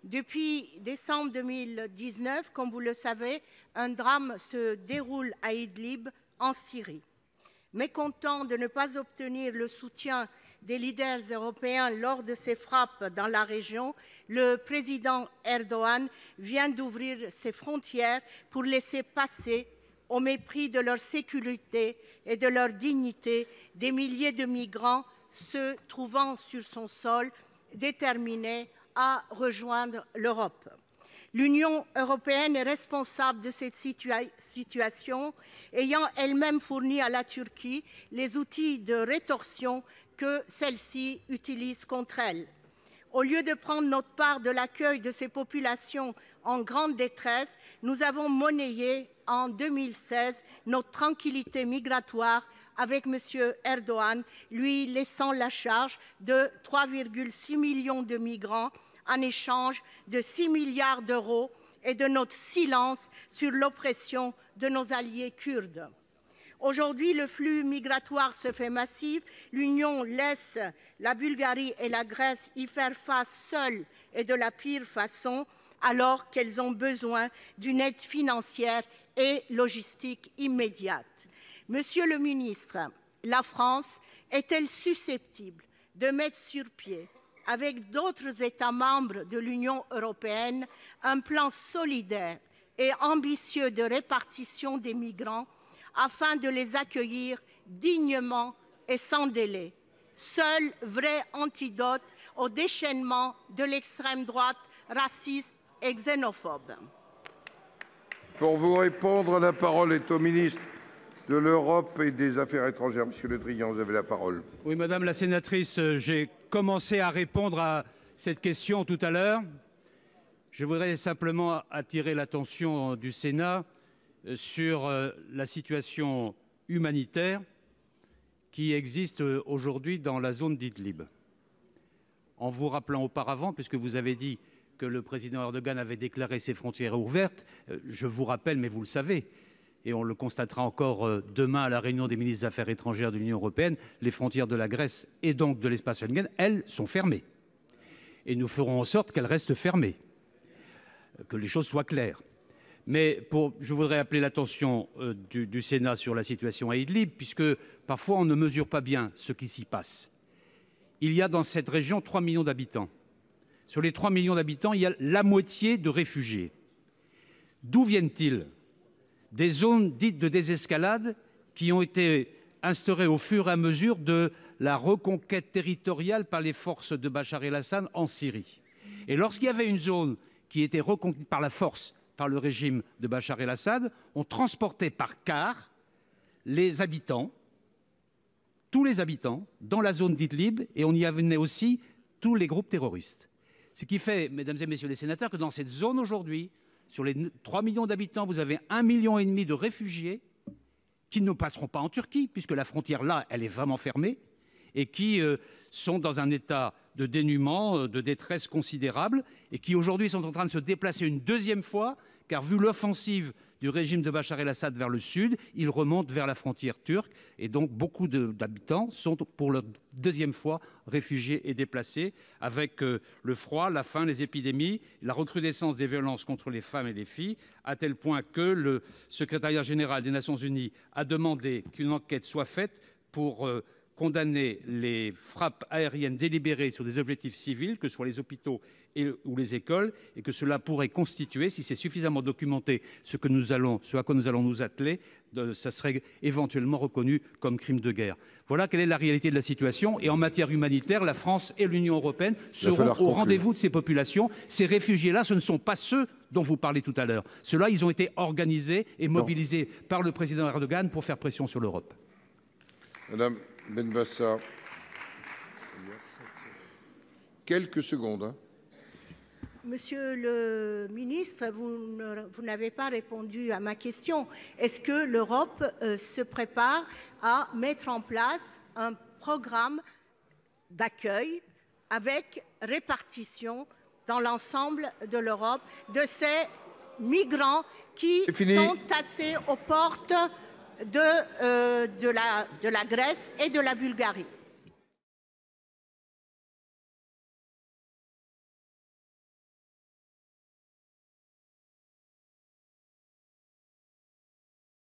Depuis décembre 2019, comme vous le savez, un drame se déroule à Idlib, en Syrie. Mécontent de ne pas obtenir le soutien des leaders européens lors de ces frappes dans la région, le président Erdogan vient d'ouvrir ses frontières pour laisser passer, au mépris de leur sécurité et de leur dignité, des milliers de migrants se trouvant sur son sol, déterminés à rejoindre l'Europe. L'Union européenne est responsable de cette situation, ayant elle-même fourni à la Turquie les outils de rétorsion que celle-ci utilise contre elle. Au lieu de prendre notre part de l'accueil de ces populations en grande détresse, nous avons monnayé en 2016 notre tranquillité migratoire avec M. Erdogan, lui laissant la charge de 3,6 millions de migrants en échange de 6 milliards d'euros et de notre silence sur l'oppression de nos alliés kurdes. Aujourd'hui, le flux migratoire se fait massif. L'Union laisse la Bulgarie et la Grèce y faire face seules et de la pire façon, alors qu'elles ont besoin d'une aide financière et logistique immédiate. Monsieur le ministre, la France est-elle susceptible de mettre sur pied, avec d'autres États membres de l'Union européenne, un plan solidaire et ambitieux de répartition des migrants afin de les accueillir dignement et sans délai? Seul vrai antidote au déchaînement de l'extrême droite raciste et xénophobe. Pour vous répondre, la parole est au ministre de l'Europe et des Affaires étrangères. Monsieur Le Drian, vous avez la parole. Oui, madame la sénatrice, j'ai commencé à répondre à cette question tout à l'heure. Je voudrais simplement attirer l'attention du Sénat sur la situation humanitaire qui existe aujourd'hui dans la zone d'Idlib. En vous rappelant auparavant, puisque vous avez dit que le président Erdogan avait déclaré ses frontières ouvertes, je vous rappelle, mais vous le savez, et on le constatera encore demain à la réunion des ministres des Affaires étrangères de l'Union européenne, les frontières de la Grèce et donc de l'espace Schengen, elles sont fermées. Et nous ferons en sorte qu'elles restent fermées, que les choses soient claires. Mais je voudrais appeler l'attention du Sénat sur la situation à Idlib, puisque parfois on ne mesure pas bien ce qui s'y passe. Il y a dans cette région 3 millions d'habitants. Sur les 3 millions d'habitants, il y a la moitié de réfugiés. D'où viennent-ils? Des zones dites de désescalade qui ont été instaurées au fur et à mesure de la reconquête territoriale par les forces de Bachar el-Assad en Syrie. Et lorsqu'il y avait une zone qui était reconquise par la force, par le régime de Bachar el-Assad, on transportait par car les habitants, tous les habitants, dans la zone d'Idlib, et on y amenait aussi tous les groupes terroristes. Ce qui fait, mesdames et messieurs les sénateurs, que dans cette zone aujourd'hui, sur les 3 millions d'habitants, vous avez 1,5 million de réfugiés qui ne passeront pas en Turquie, puisque la frontière là, elle est vraiment fermée, et qui sont dans un état de dénuement, de détresse considérable, et qui aujourd'hui sont en train de se déplacer une deuxième fois, car vu l'offensive du régime de Bachar el-Assad vers le sud, ils remontent vers la frontière turque, et donc beaucoup d'habitants sont pour la deuxième fois réfugiés et déplacés, avec le froid, la faim, les épidémies, la recrudescence des violences contre les femmes et les filles, à tel point que le secrétariat général des Nations Unies a demandé qu'une enquête soit faite pour condamner les frappes aériennes délibérées sur des objectifs civils, que ce soit les hôpitaux ou les écoles, et que cela pourrait constituer, si c'est suffisamment documenté, ce à quoi nous allons nous atteler, ça serait éventuellement reconnu comme crime de guerre. Voilà quelle est la réalité de la situation. Et en matière humanitaire, la France et l'Union européenne seront au rendez-vous de ces populations. Ces réfugiés-là, ce ne sont pas ceux dont vous parlez tout à l'heure. Ceux-là, ils ont été organisés et mobilisés par le président Erdogan pour faire pression sur l'Europe. Madame Benbassa, quelques secondes. Hein. Monsieur le ministre, vous n'avez pas répondu à ma question. Est-ce que l'Europe se prépare à mettre en place un programme d'accueil avec répartition dans l'ensemble de l'Europe de ces migrants qui sont tassés aux portes de la Grèce et de la Bulgarie?